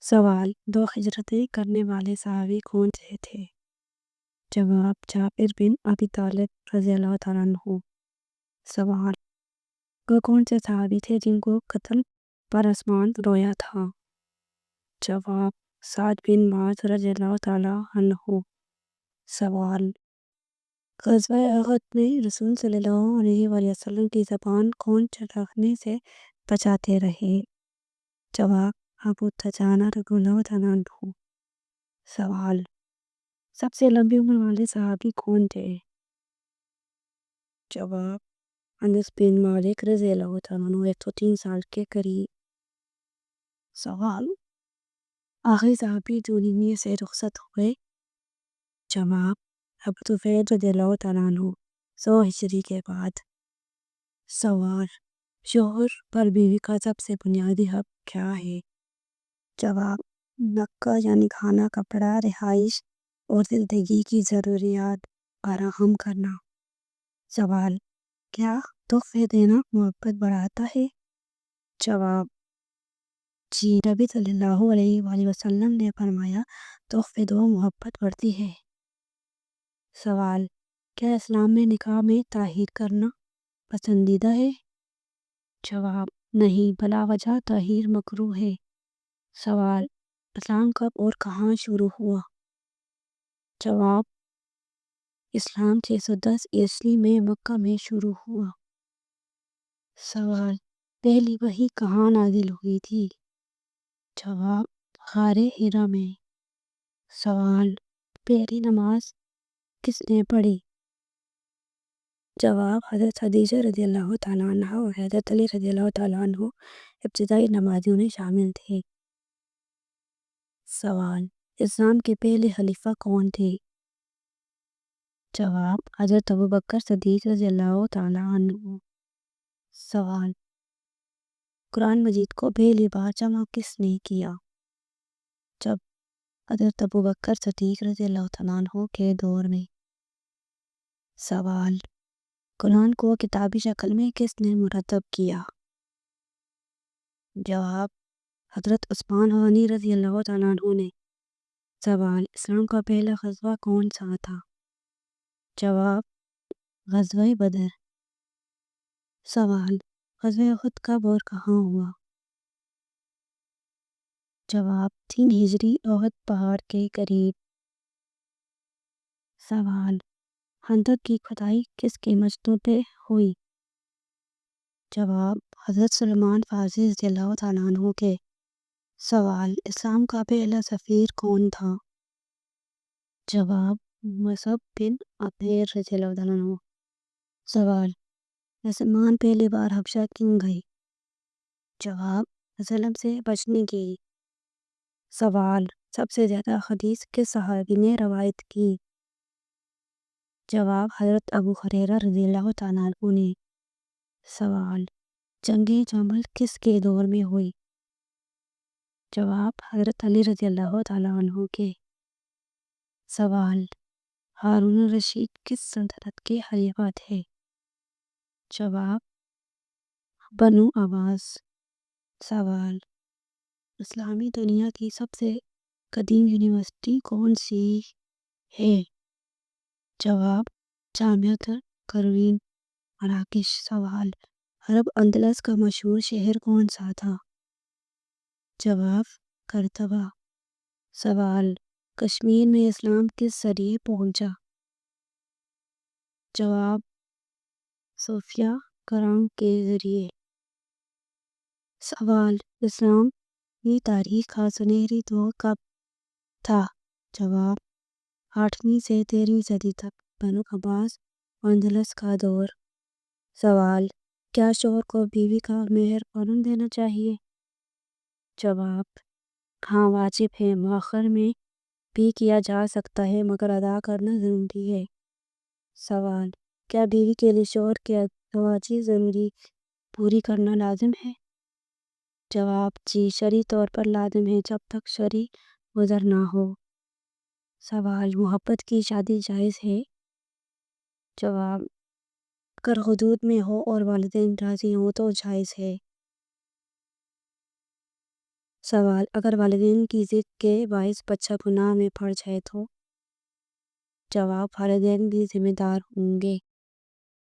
सवाल: दो हिजरतें करने वाले सहाबी कौन से थे? जवाब: जाबिर बिन अबी तालिब रज़ियल्लाहु तआला अन्हु। सवाल: वह कौन से सहाबी थे जिनको कत्ल पर आसमान रोया था? जवाब: साद बिन मुआज़ रज़ियल्लाहु तआला अन्हु। सवाल: ग़ज़वा अहद में रसूल सल्लल्लाहु अलैहि वसल्लम की ज़बान कौन चढ़ने से बचाते रहे? जवाब: अबू दुजाना रज़ियल्लाहु तआला अन्हु। सवाल: सबसे लंबी उम्र वाले सहाबी कौन थे? जवाब: अनस बिन मालिक रज़ियल्लाहु तआला अन्हु 103 साल के करीब। सवाल: आखिरी सहाबी जो दुनिया से रुखसत हुए? जवाब: अबू तुफ़ैल रज़ियल्लाहु तआला अन्हु 100 हिजरी के बाद। सवाल: शौहर पर बीवी का सबसे बुनियादी हक क्या है? जवाब: नक्का यानी खाना, कपड़ा, रिहाइश और जिंदगी की ज़रूरियात फराहम करना। सवाल: क्या तोहफे देना मोहब्बत बढ़ाता है? जवाब: जी, नबी सल्लल्लाहु अलैहि वसल्लम ने फरमाया, तोहफे दो मोहब्बत बढ़ती है। सवाल: क्या इस्लाम में निकाह में ताहीर करना पसंदीदा है? जवाब: नहीं, भला वजह ताहीर मकरूह है। सवाल: इस्लाम कब और कहाँ शुरू हुआ? जवाब: इस्लाम 610 ईस्वी में मक्का में शुरू हुआ। सवाल: पहली वही कहाँ नाजिल हुई थी? जवाब: ग़ारे हिरा में। सवाल: पहली नमाज किसने पढ़ी? जवाब: हज़रत खदीजा रज़ियल्लाहु तआला अन्हा और हज़रत अली रज़ियल्लाहु तआला अन्हु इब्तिदाई नमाजियों में शामिल थे। सवाल: इस्लाम के पहले खलीफा कौन थे? जवाब: हज़रत अबू बकर सिद्दीक़ रज़ियल्लाहु तआला अन्हु। सवाल: कुरान मजीद को पहली बार जमा किसने किया? जब हज़रत अबू बकर सिद्दीक़ रज़ियल्लाहु तआला अन्हु के दौर में। सवाल: कुरान को किताबी शक्ल में किसने मुरतब किया? जवाब: हज़रत उस्मान गनी रज़ियल्लाहु तआला अन्हु ने। सवाल: इस्लाम का पहला ग़ज़वा कौन सा था? जवाब: ग़ज़वा बदर। सवाल: ग़ज़वा उहद कब और कहाँ हुआ? जवाब: 3 हिजरी उहद पहाड़ के करीब। सवाल: खंदक की खुदाई किसके मशवरे पे हुई? जवाब: हज़रत सलमान फ़ारसी रज़ियल्लाहु तआला अन्हु के। सवाल: इस्लाम का पहला सफ़ीर कौन था? जवाब: मुसअब बिन उमैर रज़ियल्लाहु तआला अन्हु। सवाल: मुसलमान पहली बार हबशा क्यों गए? जवाब: ज़ुल्म से बचने के लिए। सवाल: सबसे ज़्यादा हदीस किस सहाबी ने रवायत की? जवाब: हज़रत अबू हुरैरा रज़ियल्लाहु तआला अन्हु ने। सवाल: जंगे जमल किसके दौर में हुई? जवाब: हज़रत अली रज़ियल्लाहु तआला अन्हु के। सवाल: हारून रशीद किस सल्तनत के खलीफा थे? जवाब: बनु अब्बास। सवाल: इस्लामी दुनिया की सबसे कदीम यूनिवर्सिटी कौन सी है? जवाब: जामिअतुल क़रवीन मराकेश। सवाल: अरब अंदलस का मशहूर शहर कौन सा था? जवाब: करतबा। सवाल: कश्मीर में इस्लाम किस ज़रिए पहुंचा? जवाब: सूफिया कराम के ज़रिए। सवाल: इस्लाम की तारीख का सुनहरी दौर कब था? जवाब: 8वीं से 13वीं सदी तक। बनु अब्बास अंदलस का दौर। सवाल: क्या शौहर को बीवी का मेहर फौरन देना चाहिए? जवाब: हाँ, वाजिब है। मुअख्खर में भी किया जा सकता है मगर अदा करना ज़रूरी है। सवाल: क्या बीवी के लिए शौहर की अज़वाजी ज़रूरी पूरी करना लाजिम है? जवाब: जी, शरई तौर पर लाजिम है जब तक शरई उज़्र ना हो। सवाल: मोहब्बत की शादी जायज़ है? जवाब: अगर हुदूद में हो और वालिदैन राज़ी हों तो जायज़ है। سوال: اگر والدین کی ضد کے باعث بچہ گناہ میں پڑ جائے تو؟ جواب: والدین بھی ذمہ دار ہوں گے۔